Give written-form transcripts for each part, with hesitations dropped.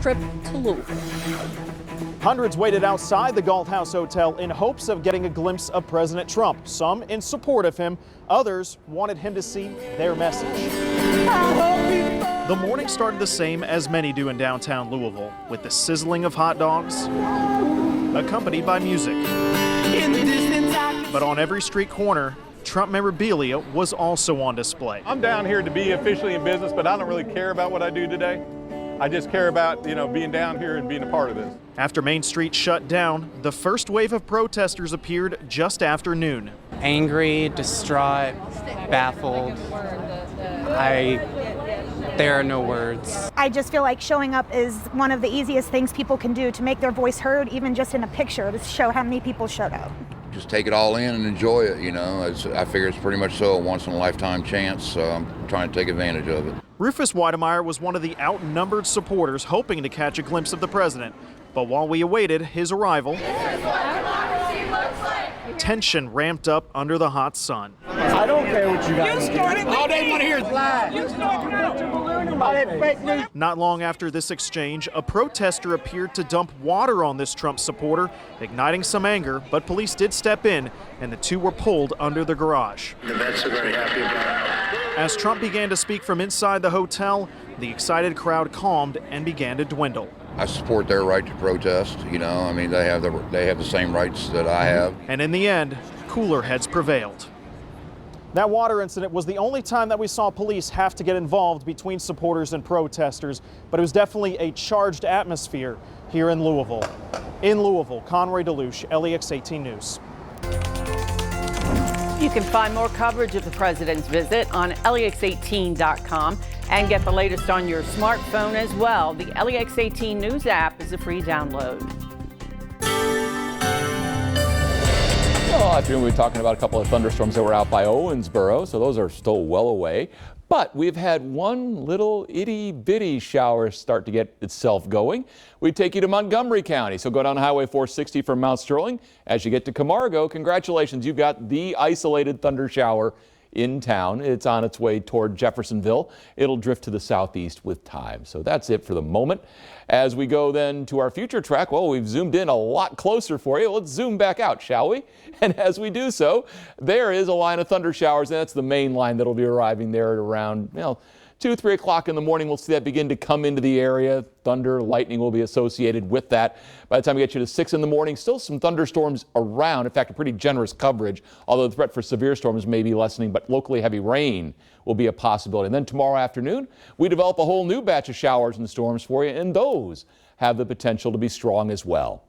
trip to Louisville. Hundreds waited outside the Galt House Hotel in hopes of getting a glimpse of President Trump. Some in support of him, others wanted him to see their message. The morning started the same as many do in downtown Louisville, with the sizzling of hot dogs, accompanied by music. But on every street corner, Trump memorabilia was also on display. I'm down here to be officially in business, but I don't really care about what I do today. I just care about, being down here and being a part of this. After Main Street shut down, the first wave of protesters appeared just after noon. Angry, distraught, baffled. There are no words. I just feel like showing up is one of the easiest things people can do to make their voice heard, even just in a picture, to show how many people showed up. Just take it all in and enjoy it, I figure it's pretty much so a once-in-a-lifetime chance, so I'm trying to take advantage of it. Rufus Weidemeyer was one of the outnumbered supporters hoping to catch a glimpse of the president. But while we awaited his arrival, tension ramped up under the hot sun. I don't care what you guys do. All they want to hear is lies. You started a balloon about that fake news. Not long after this exchange, a protester appeared to dump water on this Trump supporter, igniting some anger, but police did step in, and the two were pulled under the garage. The vets are very happy about it. As Trump began to speak from inside the hotel, the excited crowd calmed and began to dwindle. I support their right to protest, they have the same rights that I have. And in the end, cooler heads prevailed. That water incident was the only time that we saw police have to get involved between supporters and protesters, but it was definitely a charged atmosphere here in Louisville. In Louisville, Conroy DeLuche, LEX 18 News. You can find more coverage of the president's visit on LEX18.com and get the latest on your smartphone as well. The LEX 18 News app is a free download. Well, afternoon we were talking about a couple of thunderstorms that were out by Owensboro, so those are still well away. But we've had one little itty-bitty shower start to get itself going. We take you to Montgomery County, so go down Highway 460 from Mount Sterling. As you get to Camargo, congratulations, you've got the isolated thunder shower in town. It's on its way toward Jeffersonville. It'll drift to the southeast with time. So that's it for the moment. As we go then to our future track, well, we've zoomed in a lot closer for you. Let's zoom back out, shall we? And as we do so, there is a line of thunder showers, and that's the main line that'll be arriving there at around, 2, 3 o'clock in the morning. We'll see that begin to come into the area. Thunder, lightning will be associated with that. By the time we get you to 6 in the morning, still some thunderstorms around. In fact, a pretty generous coverage, although the threat for severe storms may be lessening, but locally heavy rain will be a possibility. And then tomorrow afternoon, we develop a whole new batch of showers and storms for you, and those have the potential to be strong as well.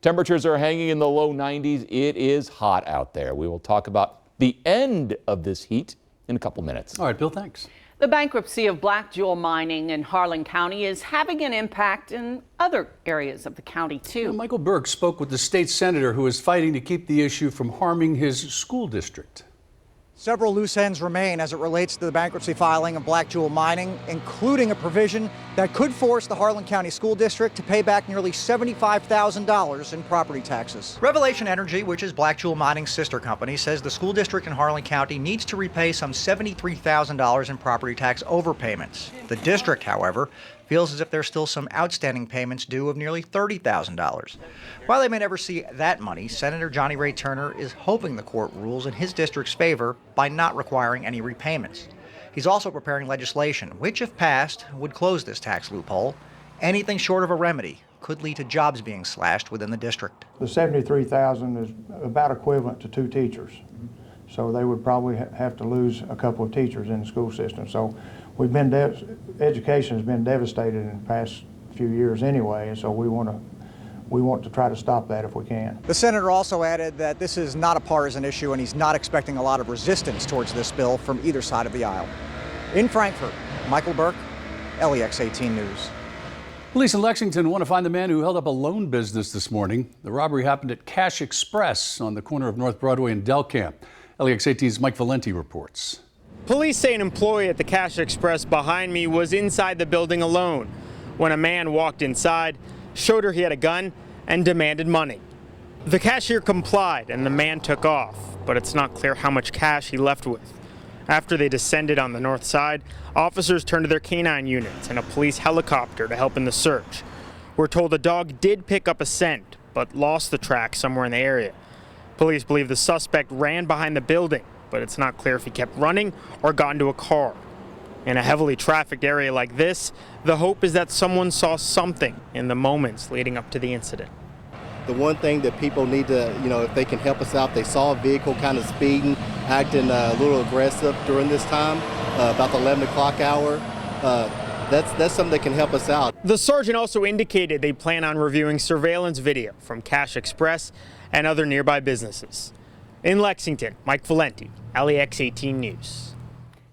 Temperatures are hanging in the low 90s. It is hot out there. We will talk about the end of this heat in a couple minutes. All right, Bill, thanks. The bankruptcy of Black Jewel Mining in Harlan County is having an impact in other areas of the county, too. Michael Burke spoke with the state senator who is fighting to keep the issue from harming his school district. Several loose ends remain as it relates to the bankruptcy filing of Black Jewel Mining, including a provision that could force the Harlan County School District to pay back nearly $75,000 in property taxes. Revelation Energy, which is Black Jewel Mining's sister company, says the school district in Harlan County needs to repay some $73,000 in property tax overpayments. The district, however, feels as if there's still some outstanding payments due of nearly $30,000. While they may never see that money, Senator Johnny Ray Turner is hoping the court rules in his district's favor by not requiring any repayments. He's also preparing legislation, which, if passed, would close this tax loophole. Anything short of a remedy could lead to jobs being slashed within the district. The $73,000 is about equivalent to 2 teachers. So they would probably have to lose a couple of teachers in the school system. So we've been, education has been devastated in the past few years anyway, and so we want to try to stop that if we can. The senator also added that this is not a partisan issue and he's not expecting a lot of resistance towards this bill from either side of the aisle. In Frankfort, Michael Burke, LEX 18 News. Police in Lexington want to find the man who held up a loan business this morning. The robbery happened at Cash Express on the corner of North Broadway and Delcamp. LEX 18's Mike Valenti reports. Police say an employee at the Cash Express behind me was inside the building alone when a man walked inside, showed her he had a gun, and demanded money. The cashier complied and the man took off, but it's not clear how much cash he left with. After they descended on the north side, officers turned to their canine units and a police helicopter to help in the search. We're told the dog did pick up a scent, but lost the track somewhere in the area. Police believe the suspect ran behind the building, but it's not clear if he kept running or got into a car. In a heavily trafficked area like this, the hope is that someone saw something in the moments leading up to the incident. The one thing that people need to, if they can help us out, they saw a vehicle kind of speeding, acting a little aggressive during this time, about the 11 o'clock hour. That's something that can help us out. The sergeant also indicated they plan on reviewing surveillance video from Cash Express and other nearby businesses. In Lexington, Mike Valenti, LEX 18 News.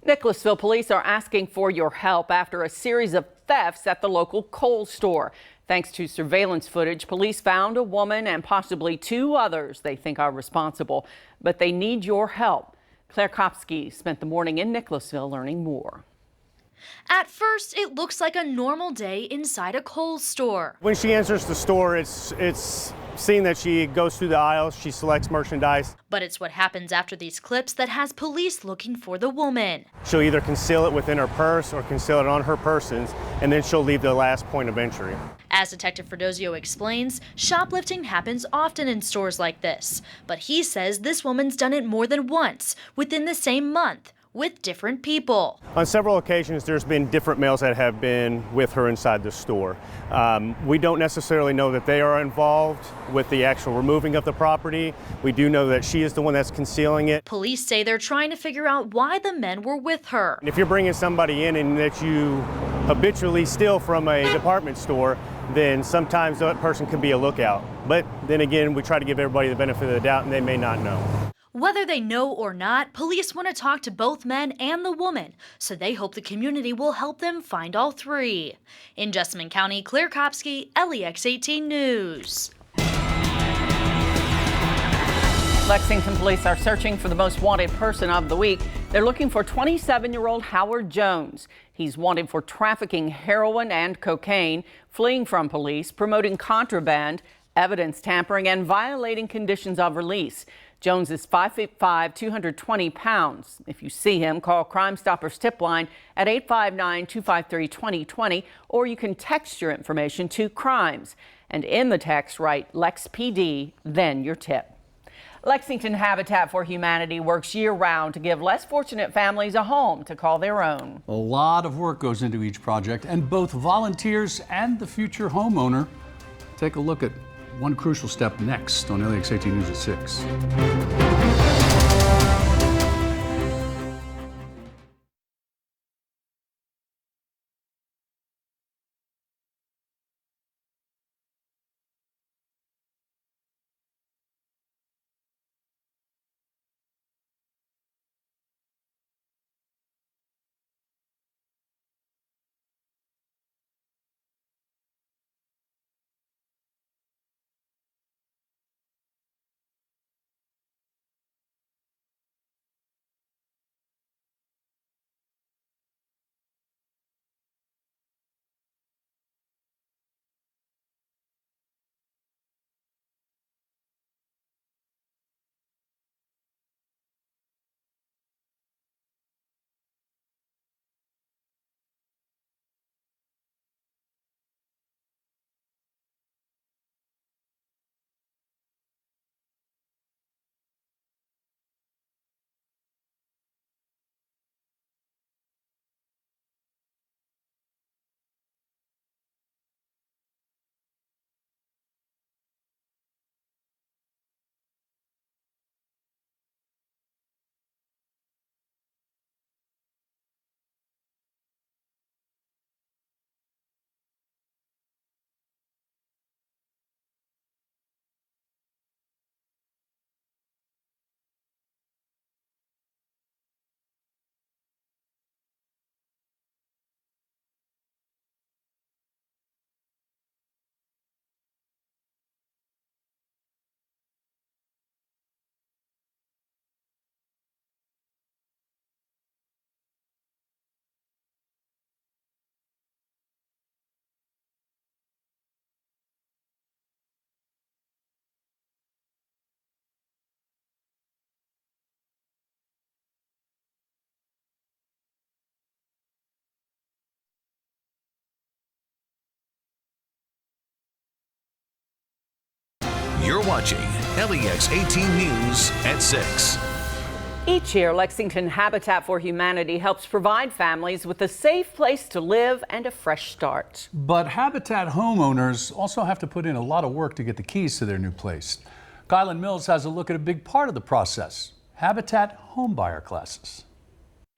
Nicholasville police are asking for your help after a series of thefts at the local Kohl's store. Thanks to surveillance footage, police found a woman and possibly 2 others they think are responsible, but they need your help. Claire Kopsky spent the morning in Nicholasville learning more. At first, it looks like a normal day inside a Kohl's store. When she enters the store, it's seeing that she goes through the aisles, she selects merchandise. But it's what happens after these clips that has police looking for the woman. She'll either conceal it within her purse or conceal it on her person, and then she'll leave the last point of entry. As Detective Ferdozio explains, shoplifting happens often in stores like this. But he says this woman's done it more than once, within the same month, with different people. On several occasions, there's been different males that have been with her inside the store. We don't necessarily know that they are involved with the actual removing of the property. We do know that she is the one that's concealing it. Police say they're trying to figure out why the men were with her. If you're bringing somebody in and that you habitually steal from a department store, then sometimes that person can be a lookout. But then again, we try to give everybody the benefit of the doubt, and they may not know. Whether they know or not, police want to talk to both men and the woman, so they hope the community will help them find all 3. In Jessamine County, Claire Kopsky, LEX 18 News. Lexington police are searching for the most wanted person of the week. They're looking for 27-year-old Howard Jones. He's wanted for trafficking heroin and cocaine, fleeing from police, promoting contraband, evidence tampering, and violating conditions of release. Jones is 5'5", 220 pounds. If you see him, call Crime Stoppers tip line at 859-253-2020, or you can text your information to crimes. And in the text, write Lex PD, then your tip. Lexington Habitat for Humanity works year-round to give less fortunate families a home to call their own. A lot of work goes into each project, and both volunteers and the future homeowner take a look at one crucial step next on LEX 18 News at 6. watching LEX 18 News at 6. Each year, Lexington Habitat for Humanity helps provide families with a safe place to live and a fresh start. But Habitat homeowners also have to put in a lot of work to get the keys to their new place. Kylan Mills has a look at a big part of the process: Habitat homebuyer classes.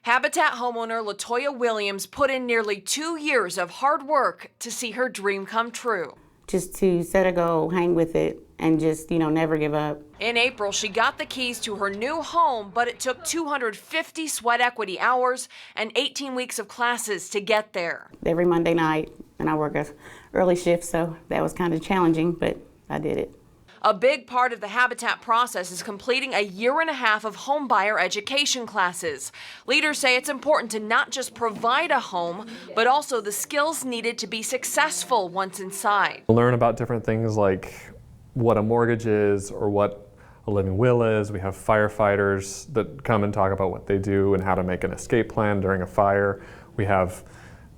Habitat homeowner Latoya Williams put in nearly 2 years of hard work to see her dream come true. Just to set a goal, hang with it, and just, never give up. In April, she got the keys to her new home, but it took 250 sweat equity hours and 18 weeks of classes to get there. Every Monday night, and I work an early shift, so that was kind of challenging, but I did it. A big part of the Habitat process is completing a year and a half of homebuyer education classes. Leaders say it's important to not just provide a home, but also the skills needed to be successful once inside. Learn about different things like what a mortgage is or what a living will is. We have firefighters that come and talk about what they do and how to make an escape plan during a fire. We have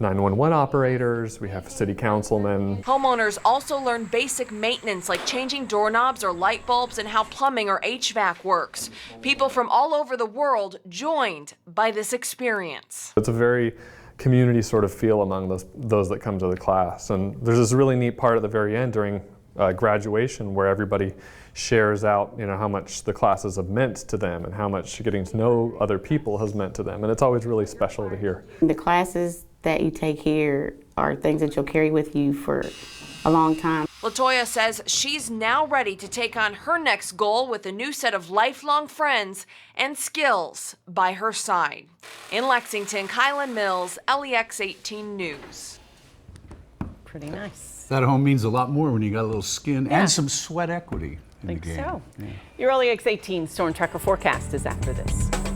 911 operators, we have city councilmen. Homeowners also learn basic maintenance like changing doorknobs or light bulbs and how plumbing or HVAC works. People from all over the world joined by this experience. It's a very community sort of feel among those that come to the class. And there's this really neat part at the very end during graduation where everybody shares out, how much the classes have meant to them and how much getting to know other people has meant to them. And it's always really special to hear. The classes that you take here are things that you'll carry with you for a long time. Latoya says she's now ready to take on her next goal with a new set of lifelong friends and skills by her side. In Lexington, Kylan Mills, LEX 18 News. Pretty nice. That home means a lot more when you got a little skin and some sweat equity in the game. I think so. Yeah. Your LEX 18 Storm Tracker forecast is after this.